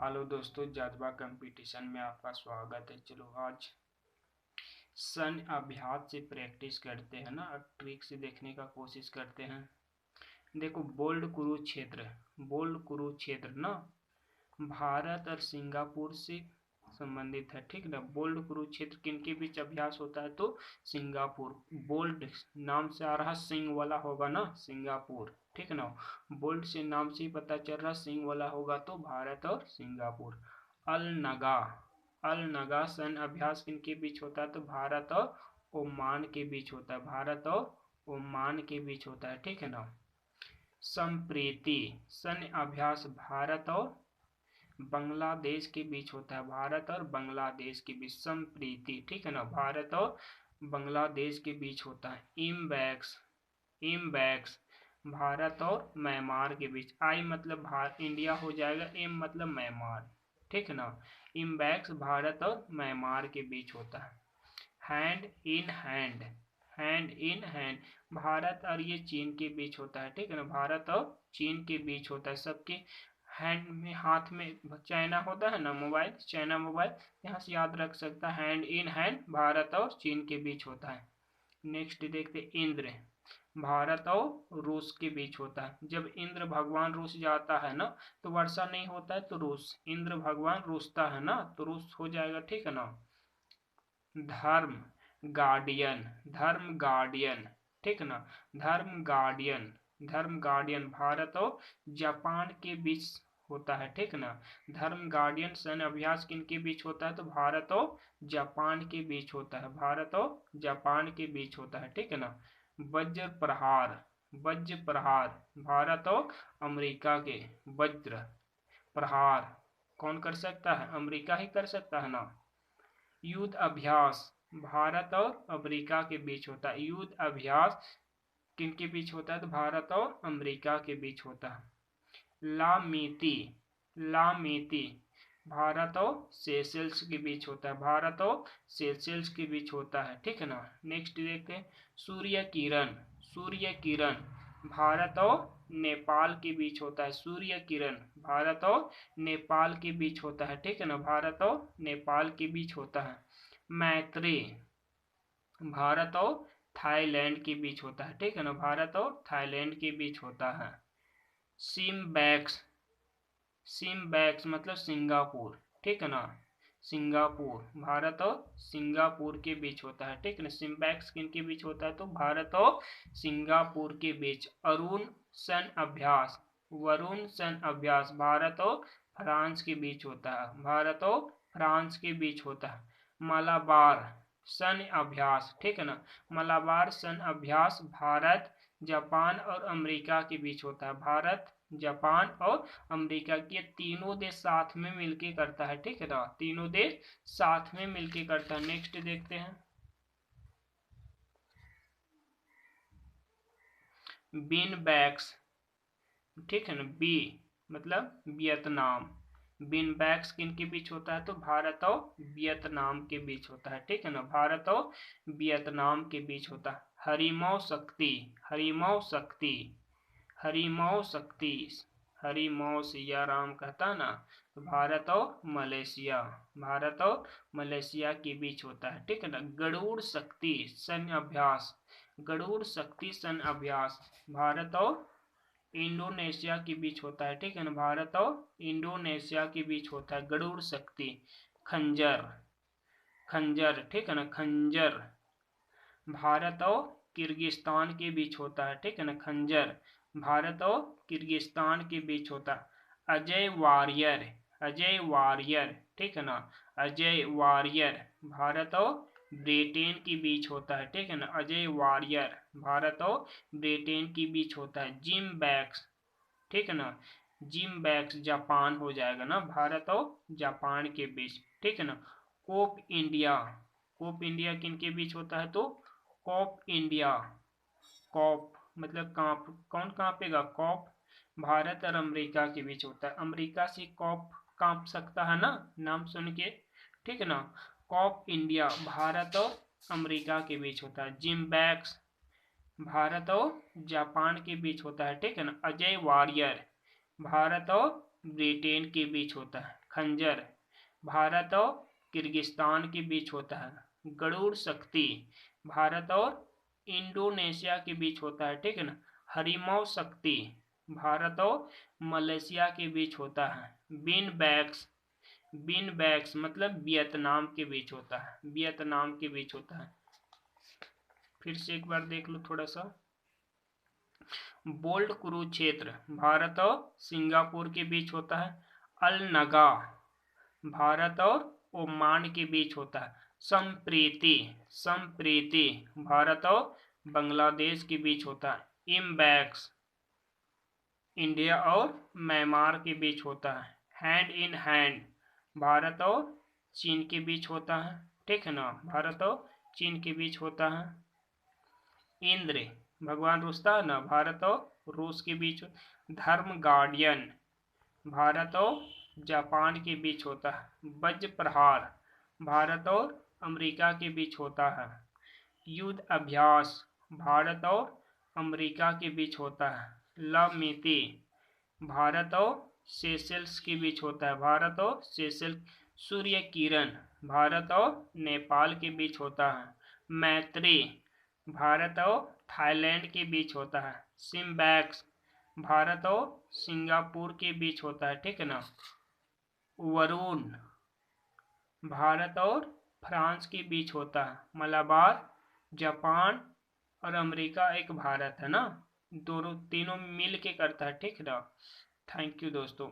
Hello दोस्तों, जज्बा competition में आपका स्वागत है। चलो आज सन अभ्यास से प्रैक्टिस करते हैं ना, ट्रिक से देखने का कोशिश करते हैं। देखो, बोल्ड कुरुक्षेत्र ना भारत और सिंगापुर से संबंधित है, ठीक ना। बोल्ड कुरुक्षेत्र किनके बीच अभ्यास होता है? तो सिंगापुर। बोल्ड नाम से आ रहा, सिंह वाला होगा ना, सिंगापुर, ठीक ना। बोल्ड से नाम से ही पता चल रहा सिंह वाला होगा, तो भारत और सिंगापुर। अल नगा सन अभ्यास किनके बीच होता है? तो भारत और ओमान के बीच होता है, भारत और ओमान के बीच होता है, ठीक है ना। संप्रीति सन अभ्यास भारत और बांग्लादेश के बीच होता है, भारत और बांग्लादेश के बीच संप्रीति, ठीक है ना, भारत और बांग्लादेश के बीच होता है। इमबैक्स भारत और म्यांमार के बीच। आई मतलब इंडिया हो जाएगा, एम मतलब म्यांमार, ठीक है ना। इमबैक्स भारत और म्यांमार के बीच होता है। हैंड इन हैंड भारत और ये चीन के बीच होता है, ठीक है ना, भारत और चीन के बीच होता है। सबके हैंड में, हाथ में चाइना होता है ना, मोबाइल, चाइना मोबाइल, यहाँ से याद रख सकता है। हैंड इन हैंड भारत और चीन के बीच होता है। नेक्स्ट देखते, इंद्र भारत और रूस के बीच होता है। जब इंद्र भगवान रूस जाता है ना, तो वर्षा नहीं होता है, तो रूस, इंद्र भगवान रूसता है ना, तो रूस हो जाएगा, ठीक है ना। धर्म गार्डियन, ठीक ना, धर्म गार्डियन भारत और जापान के बीच होता है, ठीक ना। धर्म गार्डियन सैन्य अभ्यास किनके बीच होता है? तो भारत और जापान के बीच होता है, भारत और जापान के बीच होता है, ठीक है ना। वज्र प्रहार भारत और अमेरिका के। वज्र प्रहार कौन कर सकता है? अमेरिका ही कर सकता है ना। युद्ध अभ्यास भारत और अमेरिका के बीच होता है। युद्ध अभ्यास किनके बीच होता है? तो भारत और अमेरिका के बीच होता है। लामीती भारत और सेशेल्स के बीच होता है, भारत और सेशेल्स के बीच होता है, ठीक है ना। नेक्स्ट देखते हैं, सूर्य किरण भारत और नेपाल के बीच होता है। सूर्य किरण भारत और नेपाल के बीच होता है, ठीक है ना, भारत और नेपाल के बीच होता है। मैत्री भारत और थाईलैंड के बीच होता है, ठीक है ना, भारत और थाईलैंड के बीच होता है। सिम्बैक्स मतलब सिंगापुर, ठीक है ना, सिंगापुर भारत और सिंगापुर के बीच होता है, ठीक है ना। सिम्बैक्स किनके बीच होता है? तो भारत और सिंगापुर के बीच। वरुण सन अभ्यास भारत और फ्रांस के बीच होता है, भारत और फ्रांस के बीच होता है। मलाबार सन अभ्यास, ठीक है ना, मलाबार सन अभ्यास भारत, जापान और अमेरिका के बीच होता है, भारत, जापान और अमेरिका के तीनों देश साथ में मिलके करता है, ठीक है ना, तीनों देश साथ में मिलके करता है। नेक्स्ट देखते हैं, बिनबैक्स, ठीक है ना, बी मतलब वियतनाम। बिनबैक्स किनके बीच होता है? तो भारत और वियतनाम के बीच होता है, ठीक है ना, भारत और वियतनाम के बीच होता है। हरिमौ शक्ति हरिमौ सिया राम कहता ना, तो भारत और मलेशिया के बीच होता है, ठीक है ना। गरुड़ शक्ति सैन्य अभ्यास भारत और इंडोनेशिया के बीच होता है, ठीक है ना, भारत और इंडोनेशिया के बीच होता है। गरुड़ शक्ति खंजर, ठीक है ना, खंजर भारत और किर्गिस्तान के बीच होता है, ठीक है ना, खंजर भारत और किर्गिस्तान के बीच होता है। अजय वारियर, ठीक है ना, अजय वारियर भारत और ब्रिटेन के बीच होता है, ठीक है ना, अजय वारियर भारत और ब्रिटेन के बीच होता है। जिम्बैक्स, ठीक है ना, जिम्बैक्स जापान हो जाएगा ना, भारत और जापान के बीच, ठीक है ना। कोप इंडिया किनके बीच होता है? तो कॉप मतलब कांप, कौन कांपेगा? कॉप भारत और अमेरिका के बीच होता है। अमेरिका से कॉप कांप सकता है ना, नाम सुन के, ठीक है ना। कॉप इंडिया भारत और अमेरिका के बीच होता है। जिम्बैक्स भारत और जापान के बीच होता है, ठीक है ना। अजय वारियर भारत और ब्रिटेन के बीच होता है। खंजर भारत और किर्गिस्तान के बीच होता है। गरुड़ शक्ति भारत और इंडोनेशिया के बीच होता है, ठीक है ना। हरिमौ शक्ति भारत और मलेशिया के बीच होता है। बिन बैक्स मतलब वियतनाम के बीच होता है, वियतनाम के बीच होता है। फिर से एक बार देख लो थोड़ा सा। बोल्ट कुरुक्षेत्र भारत और सिंगापुर के बीच होता है। अल नगा भारत और ओमान के बीच होता है। संप्रीति भारत और बांग्लादेश के बीच होता है। इम्बैक्स इंडिया और म्यांमार के बीच होता है। हैंड इन हैंड भारत और चीन के बीच होता है, ठीक है ना, भारत और चीन के बीच होता है। इंद्र भगवान रुस्ता है ना, भारत और रूस के बीच। धर्म गार्डियन भारत और जापान के बीच होता है। वज्र प्रहार भारत और अमेरिका के बीच होता है। युद्ध अभ्यास भारत और अमेरिका के बीच होता है। लमिति भारत और सेशेल्स के बीच होता है, भारत और सेशेल्स। सूर्य किरण भारत और नेपाल के बीच होता है। मैत्री भारत और थाईलैंड के बीच होता है। सिम्बैक्स भारत और सिंगापुर के बीच होता है, ठीक है ना। वरुण भारत और फ्रांस के बीच होता है। मलाबार जापान और अमेरिका एक भारत है ना, दोनों तीनों मिल के करता है, ठीक है ना। थैंक यू दोस्तों।